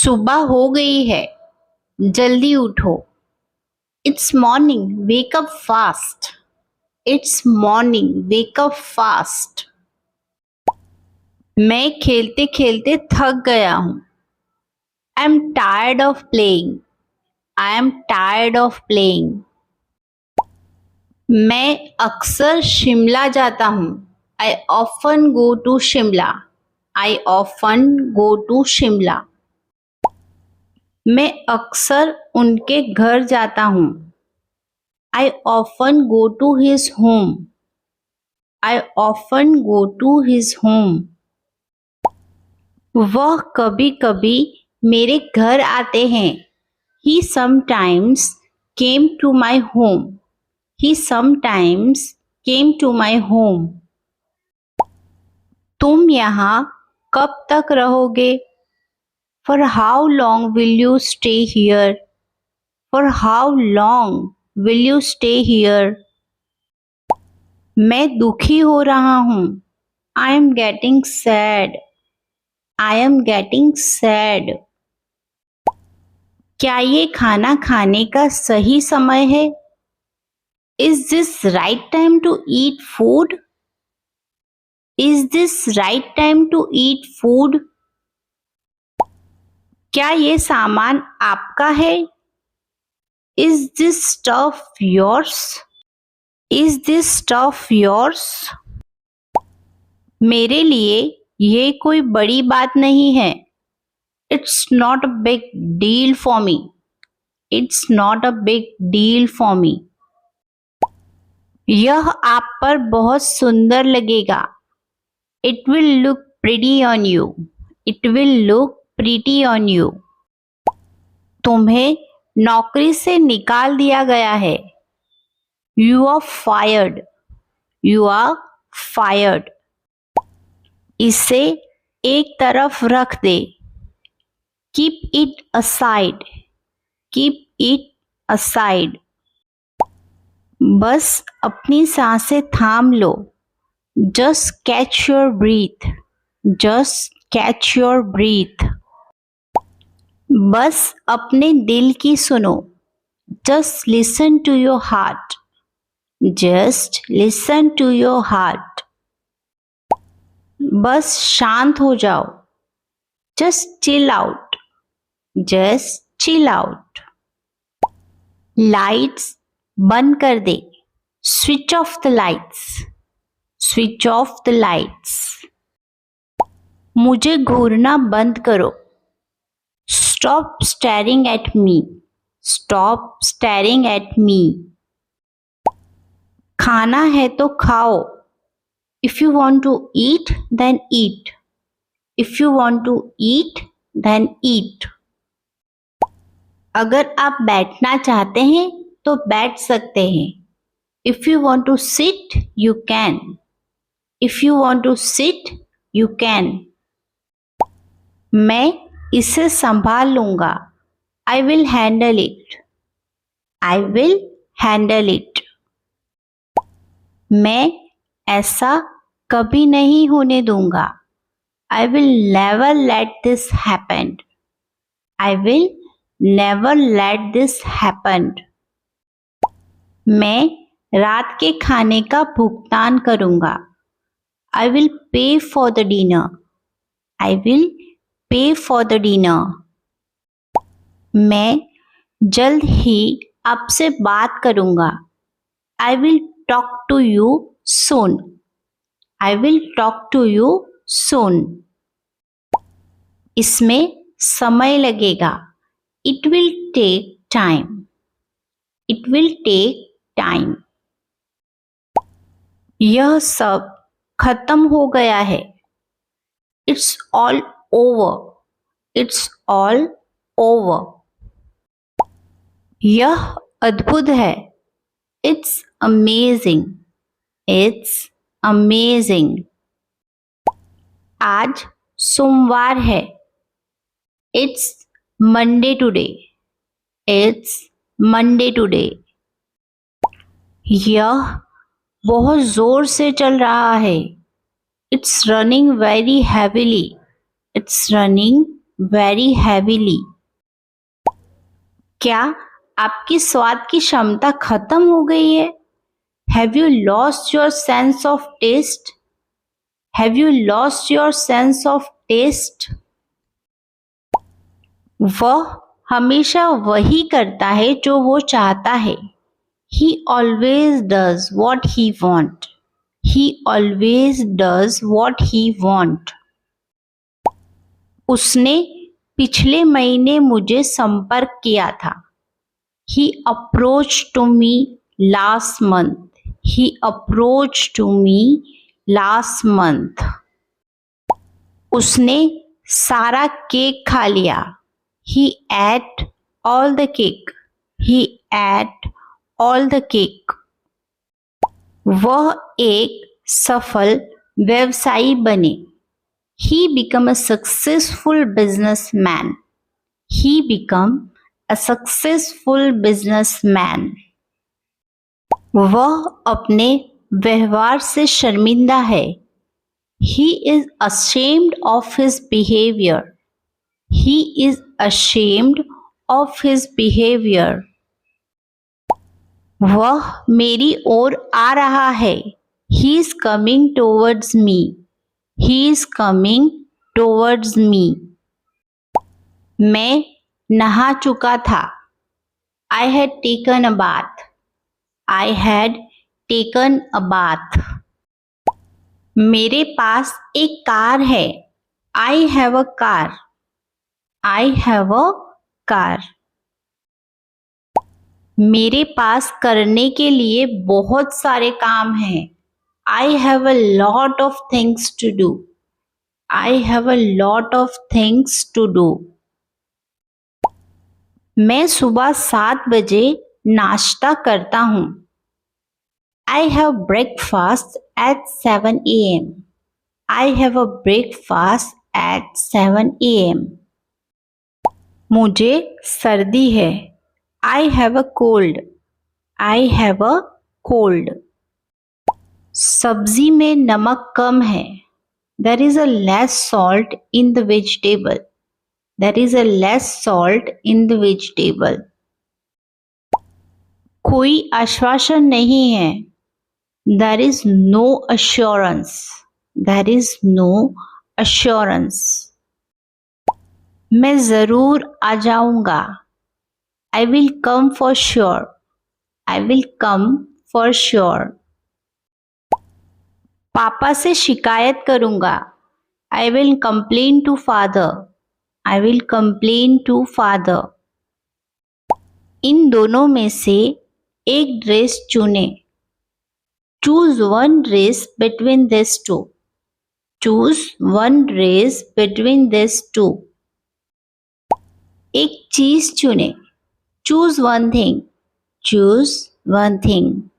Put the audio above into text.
सुबह हो गई है, जल्दी उठो। It's morning, wake up fast. It's morning, wake up fast. मैं खेलते खेलते थक गया हूँ। I am tired of playing. I am tired of playing. मैं अक्सर शिमला जाता हूँ। I often go to Shimla. I often go to Shimla. मैं अक्सर उनके घर जाता हूँ। I often go to his home. I often go to his home. वह कभी कभी मेरे घर आते हैं। He sometimes came to my home. He sometimes came to my home. तुम यहाँ कब तक रहोगे? For how long will you stay here? For how long will you stay here? मैं दुखी हो रहा हूँ। I am getting sad. I am getting sad. क्या ये खाना खाने का सही समय है? Is this right time to eat food? Is this right time to eat food? क्या ये सामान आपका है? Is this stuff yours? Is this stuff yours? मेरे लिए ये कोई बड़ी बात नहीं है। It's not a big deal for me. It's not a big deal for me. यह आप पर बहुत सुंदर लगेगा। It will look pretty on you. It will look pretty on you. तुम्हें नौकरी से निकाल दिया गया है। You are fired. You are fired. इसे एक तरफ रख दे। Keep it aside. Keep it aside. बस अपनी सांसें थाम लो। Just catch your breath. Just catch your breath. बस अपने दिल की सुनो। Just listen to your heart. Just listen to your heart. बस शांत हो जाओ। Just chill out. Just chill out. Lights बंद कर दे। Switch off the lights. Switch off the lights. मुझे घूरना बंद करो। Stop staring at me. Stop staring at me. खाना है तो खाओ। If you want to eat, then eat. If you want to eat, then eat. अगर आप बैठना चाहते हैं तो बैठ सकते हैं। If you want to sit, you can. If you want to sit, you can. मैं इसे संभाल लूंगा। I will handle it. I will handle it. मैं ऐसा कभी नहीं होने दूंगा। I will never let this happen. I will never let this happen. मैं रात के खाने का भुगतान करूंगा। I will pay for the dinner. I will pay for the dinner. मैं जल्द ही आपसे बात करूंगा। I will talk to you soon. I will talk to you soon. इसमें समय लगेगा। It will take time. It will take time. यह सब खत्म हो गया है। It's all over. It's all over. यह अद्भुत है। It's amazing. It's amazing. आज सोमवार है। It's Monday today. It's Monday today. यह बहुत जोर से चल रहा है। It's running very heavily. It's running very heavily. क्या आपकी स्वाद की क्षमता खत्म हो गई है? Have you lost your sense of taste? Have you lost your sense of taste? वह हमेशा वही करता है जो वो चाहता है. He always does what he want. He always does what he want. उसने पिछले महीने मुझे संपर्क किया था. He approached to me last month. He approached to me last month. उसने सारा केक खा लिया. He ate all the cake. He ate all the cake. वह एक सफल व्यवसायी बने. He became a successful businessman. He became a successful businessman. वह अपने व्यवहार से शर्मिंदा है. He is ashamed of his behavior. He is ashamed of his behavior. वह मेरी ओर आ रहा है. He is coming towards me. He is coming towards me. मैं नहा चुका था. I had taken a bath. I had taken a bath. मेरे पास एक कार है. I have a car. I have a car. मेरे पास करने के लिए बहुत सारे काम हैं. I have a lot of things to do. I have a lot of things to do. मैं सुबह 7 बजे नाश्ता करता हूँ. I have breakfast at 7 a.m. I have a breakfast at 7 a.m. मुझे सर्दी है. I have a cold. I have a cold. सब्जी में नमक कम है. There is a less salt in the vegetable. There is a less salt in the vegetable. कोई आश्वासन नहीं है. There is no assurance. There is no assurance. मैं ज़रूर आ जाऊंगा. I will come for sure. I will come for sure. पापा से शिकायत करूंगा. I will complain to father. I will complain to father. इन दोनों में से एक ड्रेस चुने. Choose one dress between these two. Choose one dress between these two. एक चीज चुने. Choose one thing. Choose one thing.